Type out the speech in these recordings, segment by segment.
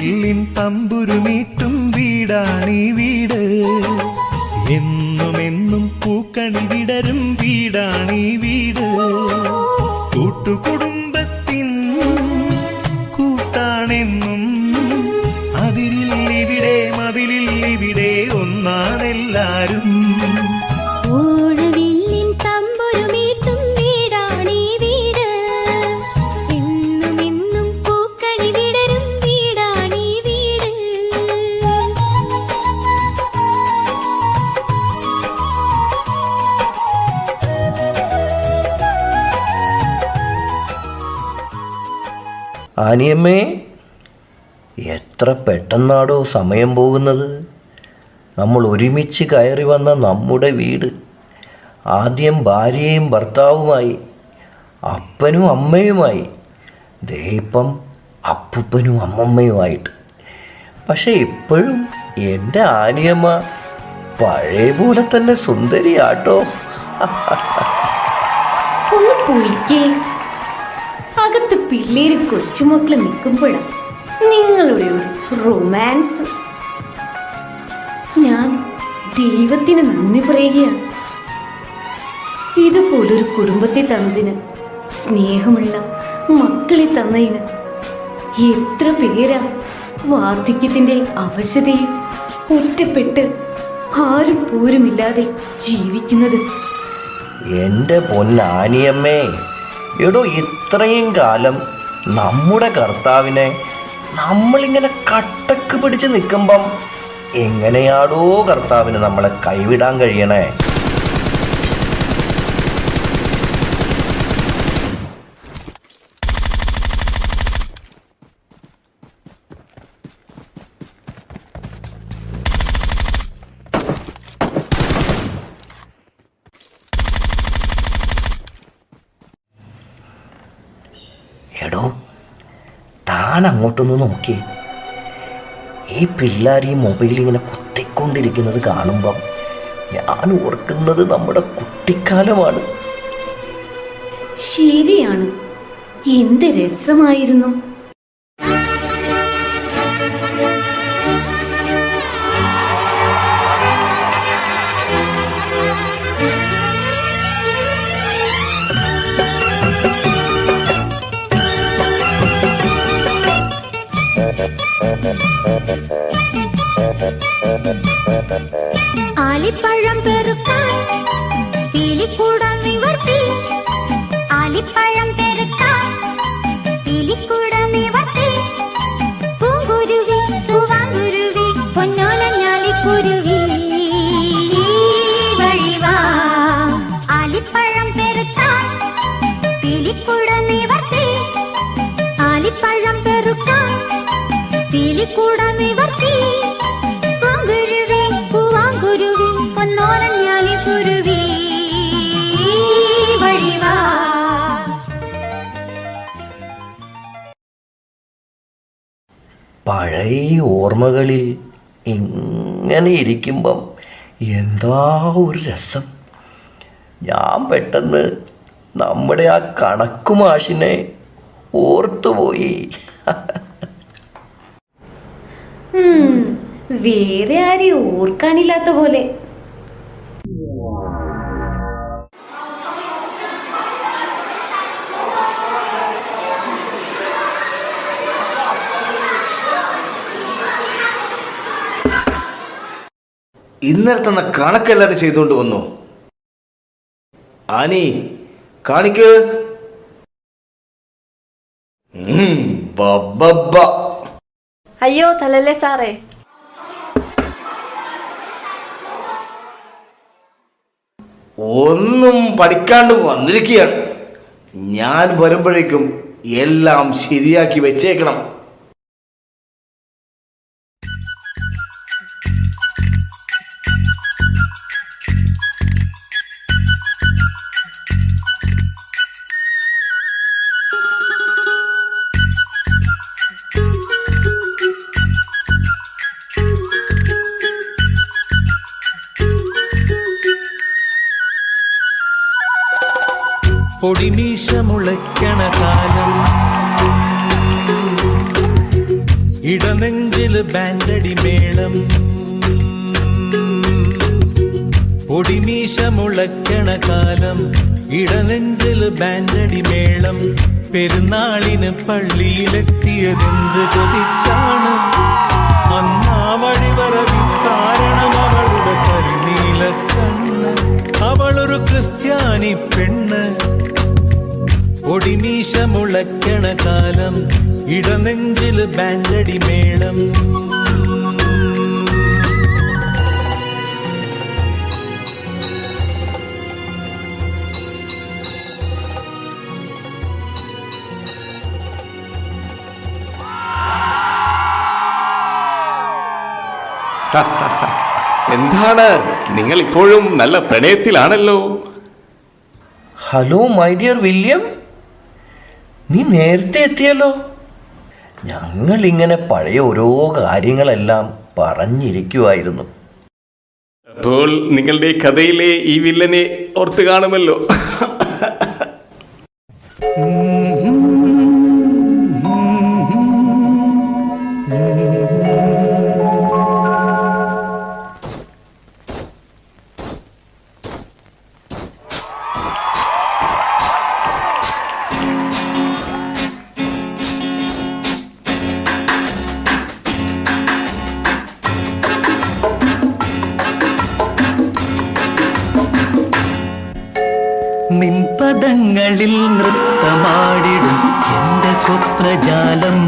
വില്ലിൻ തമ്പുരുമീട്ടും വീടാണീ വീട്. എന്നുമെന്നും പൂക്കണി വിടരും വീടാണീ വീട്. കൂട്ടുകുടുംബത്തിൻ കൂട്ടാണെന്നും അതിരില്ലിവിടെ മതിലില്ലിവിടെ ഒന്നാണെല്ലാരും. ആനിയമ്മേ, എത്ര പെട്ടെന്നാടോ സമയം പോകുന്നത്. നമ്മൾ ഒരുമിച്ച് കയറി വന്ന നമ്മുടെ വീട്, ആദ്യം ഭാര്യയും ഭർത്താവുമായി, അപ്പനും അമ്മയുമായി, ദേ ഇപ്പം അപ്പൂപ്പനും അമ്മമ്മയുമായിട്ട്. പക്ഷെ ഇപ്പോഴും എൻ്റെ ആനിയമ്മ പഴയ പോലെ തന്നെ സുന്ദരിയാട്ടോ. ഒന്ന് പൊയ്ക്കേ. അകത്ത് പിള്ളേര് കൊച്ചുമക്കള് നിൽക്കുമ്പോഴാണ് നിങ്ങളുടെ ഒരു റൊമാൻസ്. ഞാൻ ദൈവത്തിന് നന്ദി പറയുകയാണ്, ഇതുപോലൊരു കുടുംബത്തെ തന്നതിന്, സ്നേഹമുള്ള മക്കളെ തന്നതിന്. എത്ര പേരാ വാർദ്ധക്യത്തിന്റെ അവശതയിൽ ഒറ്റപ്പെട്ട് ആരും പോരുമില്ലാതെ ജീവിക്കുന്നത്. എൻ്റെ പൊന്നാനിയമ്മേ, എടോ ഇത്രയും കാലം നമ്മുടെ കർത്താവിനെ നമ്മളിങ്ങനെ കട്ടക്ക് പിടിച്ച് നിൽക്കുമ്പം എങ്ങനെയാടോ കർത്താവിന് നമ്മളെ കൈവിടാൻ കഴിയണേ? എടോ, താൻ അങ്ങോട്ടൊന്ന് നോക്കി. ഈ പിള്ളേർ ഈ മൊബൈലിൽ ഇങ്ങനെ കുത്തിക്കൊണ്ടിരിക്കുന്നത് കാണുമ്പം ഞാൻ ഓർക്കുന്നത് നമ്മുടെ കുട്ടിക്കാലമാണ്. ശരിയാണ്, എന്ത് രസമായിരുന്നു. ആലിപ്പഴം പെറുക്കാൻ തിലിക്കൂട നിവർത്തി, ആലിപ്പഴം പെറുക്കാൻ തിലിക്കൂട നിവർത്തി. പൂങ്കുരുവി പൂവാങ്കുരുവി പൊന്നോലഞ്ഞാലിക്കുരുവി വഴിവാ. ആലിപ്പഴം പെറുക്കാൻ തിലിക്കൂട നിവർത്തി, ആലിപ്പഴം പെറുക്കാൻ തിലിക്കൂട നിവർത്തി. പൂങ്കുരുവി പൂവാങ്കുരുവി പൊന്നോലഞ്ഞാലിക്കുരുവി വഴിവാ. പഴയ ഓർമ്മകളിൽ ഇങ്ങനെ ഇരിക്കുമ്പം എന്താ ഒരു രസം. ഞാൻ പെട്ടെന്ന് നമ്മുടെ ആ കണക്കുമാഷിനെ ഓർത്തുപോയി. വേറെ ആരെയും ഓർക്കാനില്ലാത്ത പോലെ. ഇന്നലെ തന്ന കണക്കെല്ലാരും ചെയ്തുകൊണ്ട് വന്നു. ആനി കാണിക്ക്. അയ്യോ തലല്ലേ സാറേ. ഒന്നും പഠിക്കാണ്ട് വന്നിരിക്കുകയാണ്. ഞാൻ വരുമ്പോഴേക്കും എല്ലാം ശരിയാക്കി വെച്ചേക്കണം. പൊടിമീശ മുളയ്ക്കണ കാലം ഇടനെഞ്ചില് ബാൻഡടി മേളം, പൊടിമീശ മുളയ്ക്കണ കാലം. ഇടനെഞ്ചില് ബാൻഡടി മേളം, പെരുന്നാളിന് പള്ളിയിലെത്തിയതെന്ത് കൊതിച്ചാണ്. അന്നാ വഴിവരവിൻ കാരണം അവളുടെ കരിനീല കണ്ണ്. അവളൊരു ക്രിസ്ത്യാനി പെണ്ണ്. പൊടിമീശ മുളയ്ക്കണ കാലം, ഇടനെഞ്ചില് ബാൻഡടി മേളം. എന്താണ്, നിങ്ങൾ ഇപ്പോഴും നല്ല പ്രണയത്തിലാണല്ലോ. ഹലോ മൈ ഡിയർ വില്യം, നീ നേരത്തെ എത്തിയല്ലോ. ഞങ്ങളിങ്ങനെ പഴയ ഓരോ കാര്യങ്ങളെല്ലാം പറഞ്ഞിരിക്കുമായിരുന്നു. അപ്പോൾ നിങ്ങളുടെ കഥയിലെ ഈ വില്ലനെ ഓർത്ത് കാണുമല്ലോ. നിൻപദങ്ങളിൽ നൃത്തമാടിടും എന്റെ സ്വപ്നജാലം.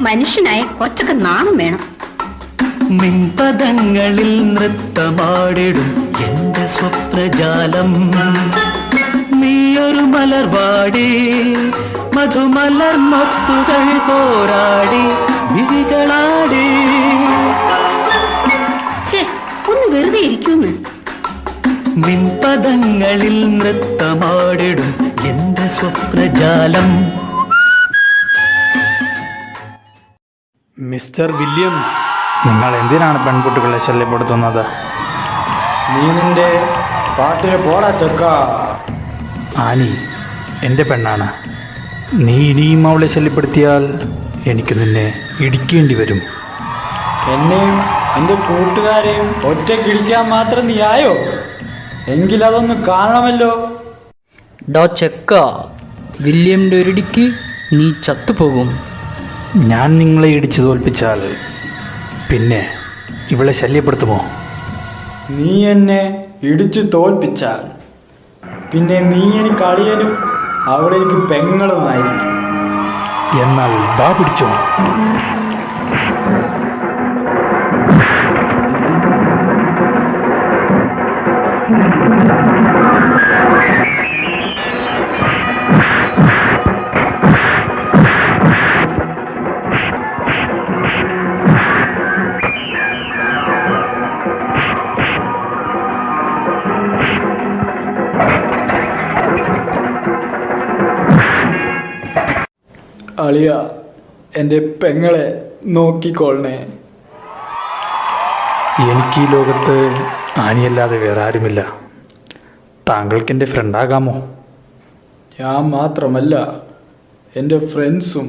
മനുഷ്യനായ കുറച്ചൊക്കെ നാണം വേണം. നിൻപദങ്ങളിൽ നൃത്തമാടിടും എന്റെ സ്വപ്നജാലം. നീയൊരു മലർവാടി, മധുമലർ മൊത്തുകൾ പോരാടി വിഴികളാടി. ഒന്ന് വെറുതെ ഇരിക്കൂന്ന്. നിൻപദങ്ങളിൽ നൃത്തമാടിടും എന്റെ സ്വപ്നജാലം. മിസ്റ്റർ വില്യംസ്, നിങ്ങൾ എന്തിനാണ് പെൺകുട്ടികളെ ശല്യപ്പെടുത്തുന്നത്? നീ നിന്റെ പാട്ടിന് പോടാ ചക്ക. ആനി എൻ്റെ പെണ്ണാണ്. നീ ഇനിയും അവളെ ശല്യപ്പെടുത്തിയാൽ എനിക്ക് നിന്നെ ഇടിക്കേണ്ടി വരും. എന്നെയും എൻ്റെ കൂട്ടുകാരെയും ഒറ്റക്കിടിക്കാൻ മാത്രം നീ ആയോ? എങ്കിലതൊന്ന് കാണണമല്ലോ. ഡോ ചെക്ക, വില്യമിൻ്റെ ഒരിടിക്ക് നീ ചത്തുപോകും. ഞാൻ നിങ്ങളെ ഇടിച്ചു തോൽപ്പിച്ചാൽ പിന്നെ ഇവളെ ശല്യപ്പെടുത്തുമോ? നീ എന്നെ ഇടിച്ചു തോൽപ്പിച്ചാൽ പിന്നെ നീ എനിക്ക് അളിയനും അവളെനിക്ക് പെങ്ങളുമായിരിക്കും. എന്നാൽ ദാ പിടിച്ചോ. അളിയ, എൻ്റെ പെങ്ങളെ നോക്കിക്കൊള്ളണേ. എനിക്ക് ഈ ലോകത്ത് ആനിയല്ലാതെ വേറെ ആരുമില്ല. താങ്കൾക്ക് എൻ്റെ ഫ്രണ്ടാകാമോ? ഞാൻ മാത്രമല്ല, എൻ്റെ ഫ്രണ്ട്സും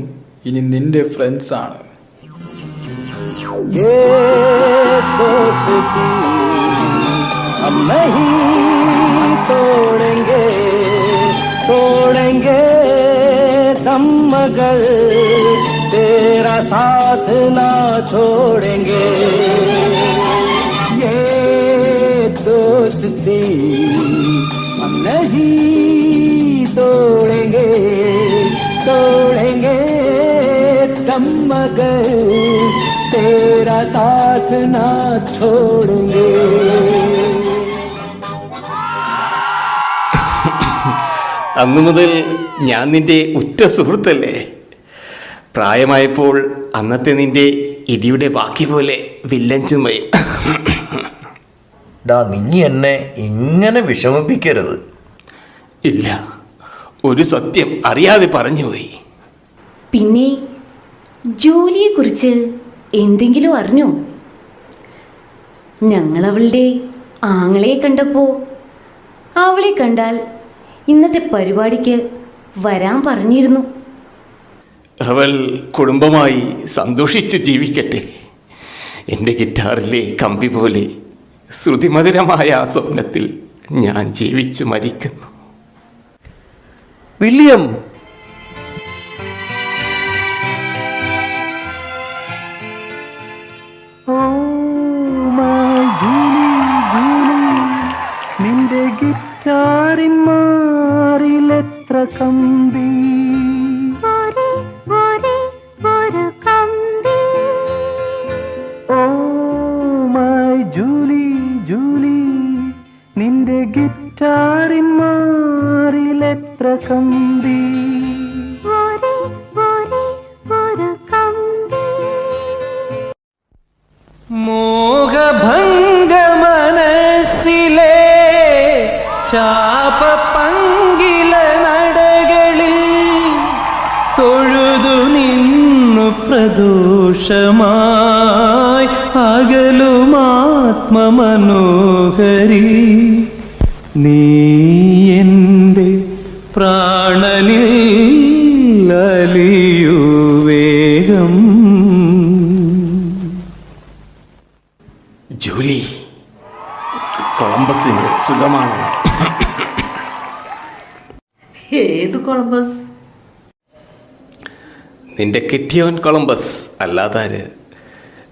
ഇനി നിന്റെ ഫ്രണ്ട്സാണ്. तोड़ेंगे दम मगर तेरा साथ ना छोड़ेंगे. ये दोस्ती हम नहीं तोड़ेंगे, तोड़ेंगे दम मगर तेरा साथ ना छोड़ेंगे. അന്നു മുതൽ ഞാൻ നിന്റെ ഉറ്റ സുഹൃത്തല്ലേ. പ്രായമായപ്പോൾ അന്നത്തെ നിന്റെ ഇടിയുടെ ബാക്കി പോലെ വില്ലൻ ചുമയും. ഡാ, നീ എന്നെ ഇങ്ങനെ വിഷമിപ്പിക്കരുത്. ഇല്ല, ഒരു സത്യം അറിയാതെ പറഞ്ഞുപോയി. പിന്നെ ജോലിയെക്കുറിച്ച് എന്തെങ്കിലും അറിഞ്ഞോ? ഞങ്ങളവളുടെ ആങ്ങളെ കണ്ടപ്പോൾ അവളെ കണ്ടാൽ ഇന്നത്തെ പരിപാടിക്ക് വരാൻ പറഞ്ഞിരുന്നു. അവൾ കുടുംബമായി സന്തോഷിച്ചു ജീവിക്കട്ടെ. എൻ്റെ ഗിറ്റാറിലെ കമ്പി പോലെ ശ്രുതിമധുരമായ ആ സ്വപ്നത്തിൽ ഞാൻ ജീവിച്ചു മരിക്കുന്നു. വില്യം, നിന്റെ ഗിറ്റാറിൻ മാറിലെത്ര കമ്പി, ഓ മൈ ജൂലി ജൂലി, നിന്റെ ഗിറ്റാറിൻ മാറിലെത്ര കമ്പി, മോഹഭംഗ മനസ്സിലെ ശാപപങ്കില നടകളിൽ തൊഴുതു നിന്നു പ്രദോഷമായി അകലുമാത്മമനോഹരി, നീ എൻ്റെ പ്രാണനിൽ അലിയൂ വേഗം. ജൂലി, കൊളംബസിന് സുഖമാണോ? ഏത് കൊളംബസ്? നിന്റെ കെട്ടിയോൻ കൊളംബസ് അല്ലാതാര്.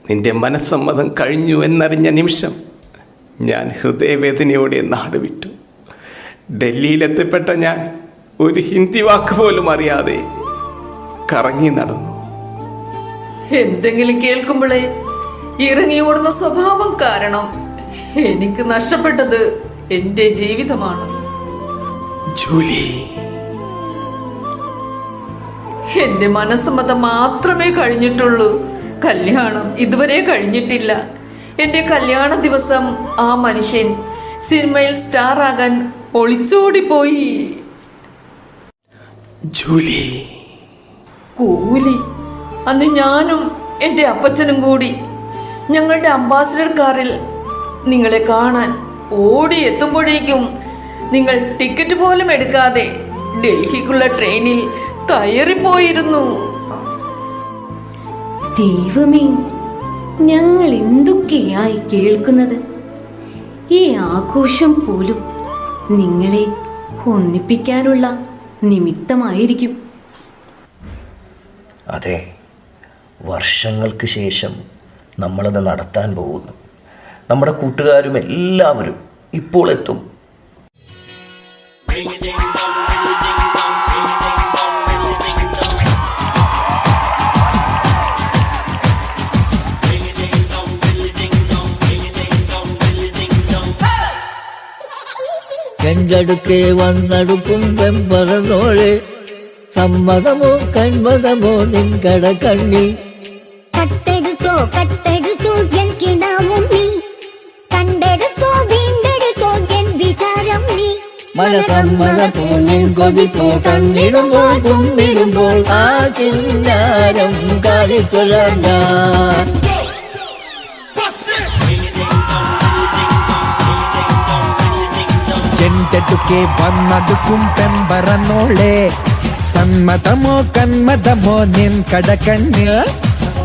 നിന്റെ മനസ്സമ്മതം കഴിഞ്ഞു എന്നറിഞ്ഞ നിമിഷം ഞാൻ ഹൃദയവേദനയോടെ നാട് വിട്ടു. ഡൽഹിയിലെത്തിപ്പെട്ട ഞാൻ ഒരു ഹിന്ദി വാക്ക് പോലും അറിയാതെ കറങ്ങി നടന്നു. എന്തെങ്കിലും കേൾക്കുമ്പോഴേ ഇറങ്ങി ഓടുന്ന സ്വഭാവം കാരണം എനിക്ക് നഷ്ടപ്പെട്ടത് എന്റെ ജീവിതമാണ്. ജൂലി, എന്റെ മനസ്സമ്മതം മാത്രമേ കഴിഞ്ഞിട്ടുള്ളൂ. കല്യാണം ഇതുവരെ കഴിഞ്ഞിട്ടില്ല. എന്റെ കല്യാണ ദിവസം ആ മനുഷ്യൻ സിനിമയിൽ സ്റ്റാർ ആകാൻ ഒളിച്ചോടിപ്പോയി. ജൂലി, കൂലി. അന്ന് ഞാനും എന്റെ അപ്പച്ചനും കൂടി ഞങ്ങളുടെ അംബാസിഡർ കാറിൽ നിങ്ങളെ കാണാൻ ഓടി എത്തുമ്പോഴേക്കും നിങ്ങൾ ടിക്കറ്റ് പോലും എടുക്കാതെ ഡൽഹിക്കുള്ള ട്രെയിനിൽ കയറിപ്പോയിരുന്നു. ദൈവമേ, ഞങ്ങൾ എന്തൊക്കെയായി കേൾക്കുന്നത്. ഈ ആഘോഷം പോലും നിങ്ങളെ ഒന്നിപ്പിക്കാനുള്ള നിമിത്തമായിരിക്കും. അതെ, വർഷങ്ങൾക്ക് ശേഷം നമ്മളത് നടത്താൻ പോകുന്നു. നമ്മുടെ കൂട്ടുകാരും എല്ലാവരും ഇപ്പോൾ എത്തും. കണ്ടടുക്കെ വന്നടുക്കും വെമ്പറന്നോളെ, സമ്മതമോ കൺമതമോ നിൻകട കണ്ണിൽ. കട്ടെടുത്തോ കട്ടെടുത്തോ എൻ കിടാവും നീ, കണ്ടെടുത്തോ വീണ്ടെടുത്തോ എൻ വിചാരം നീ. മനസമ്മതപ്പോ നിൻ കൊതിപ്പോ കണ്ണിടുമ്പോൾ കുമ്പിടുമ്പോൾ ആ ചിന്നാരം കാലിക്കൊള്ളാൻ. ചെണ്ടടുക്കെ വന്നടുക്കും പെമ്പറന്നോളെ, സമ്മതമോ കന്മതമോ നിൻ കടക്കണ്ണിൽ.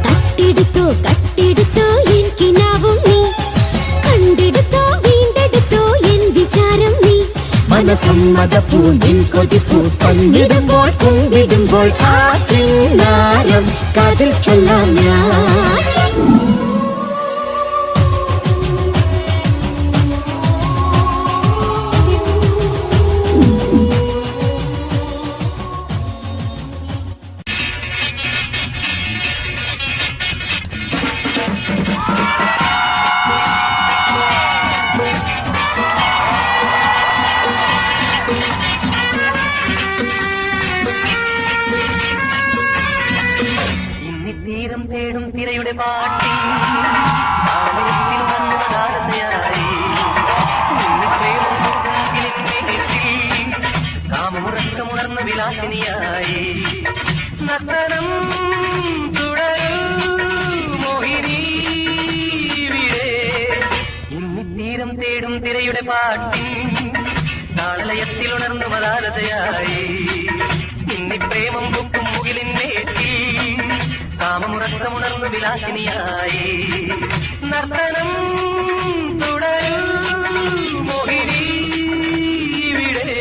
കട്ടെടുത്തോ കട്ടെടുത്തോ എൻ കിനാവും നീ, കണ്ടെടുത്തോ വീണ്ടെടുത്തോ എൻ വിചാരം നീ. മനസമ്മതപ്പൂ നിൻ കൊതിപ്പൂ തന്നിടുമ്പോൾ കുമ്പിടുമ്പോൾ ആ കിന്നാരം കാതിൽ ചൊല്ലാം ഞാൻ. തീരം തേടും തിരയുടെ പാട്ടി താളത്തിൽ വന്നതാരതയായി കാമുറക്കമുണർന്ന വിലാസിനിയായി നർത്തനം തുടരും മോഹിനി തീരം തേടും തിരയുടെ പാട്ടി താളലയത്തിൽ ഉണർന്നു മതാരതയായി ഇന്നി പ്രേമം പൊക്കും മുകിലിൻ മേറ്റി ഉണർന്നു വിലാസിനിയായി നർത്തനം തുടരൂ മോഹിനി ഇവിടെ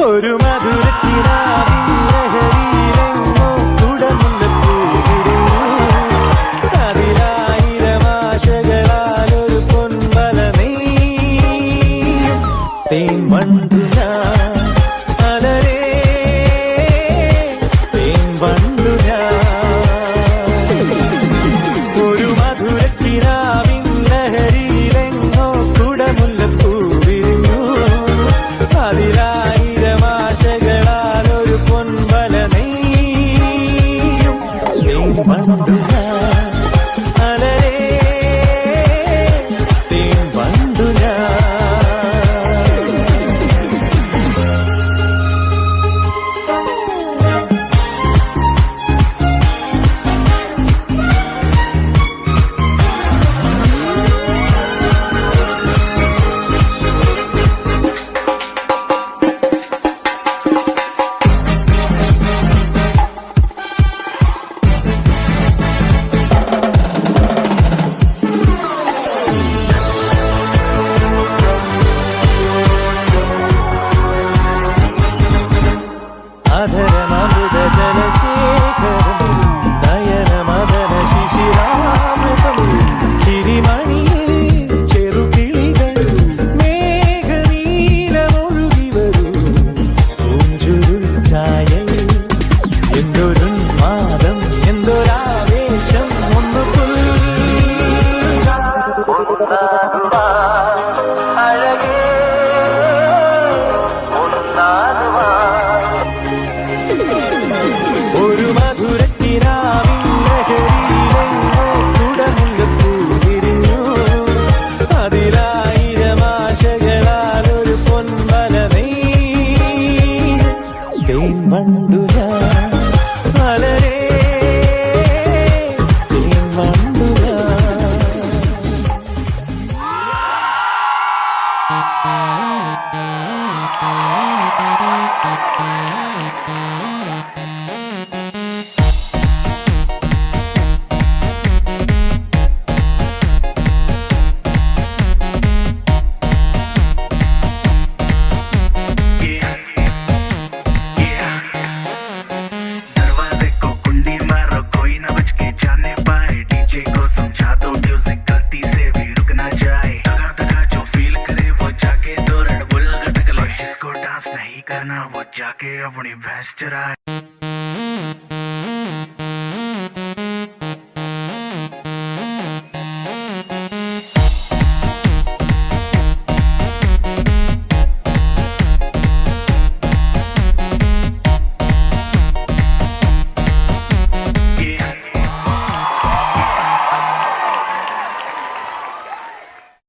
ഒരു മധുരത്തിനാവിലഹരിയിലെങ്ങോ കുടമുല്ലപ്പൂവിരിഞ്ഞു അതിലായിരമാശകളാലൊരു പൊൻവല നെയ്യും തേൻ വണ്ടു ഞാൻ അലരേ തേൻ വണ്ടു ഞാൻ ഒരു മധുരത്തിനാവിൻ ലഹരിയിലെങ്ങോ കുടമുല്ലപ്പൂവിരിഞ്ഞു അതിലായിരമാശകളാലൊരു പൊൻവല നെയ്യും തേൻ വണ്ടു ഞാൻ അലരേ തേൻ വണ്ടു ഞാൻ അധരമൃത ജലശേഖരം നയനമദന ശിശിരാമൃതം ചിരിമണിയിൽ ചെറുകിളികൾ മേഘനീലമൊഴുകി വരൂ പൂഞ്ചുരുൾ ചായൽ എന്തൊരുന്മാദം എന്തൊരാവേശം ഒന്ന് അഴകേ ഒരു മധുരത്തിനാവിൻ ലഹരിയിലെങ്ങോ കുടമുല്ലപ്പൂവിരിഞ്ഞു അതിലായിരമാശകളാലൊരു പൊൻവല നെയ്യും തേൻ വണ്ടു ഞാൻ അലരേ തേൻ വണ്ടു ഞാൻ दरवाजे को कुंडी मारो कोई ना बच के जाने पाए डीजे को समझा दो म्यूजिक गलती से भी रुक ना जाए दगा दगा जो फील करे वो जाके दो रेड बुल गटक ले जिसको डांस नहीं करना वो जाके अपनी भैंस चराए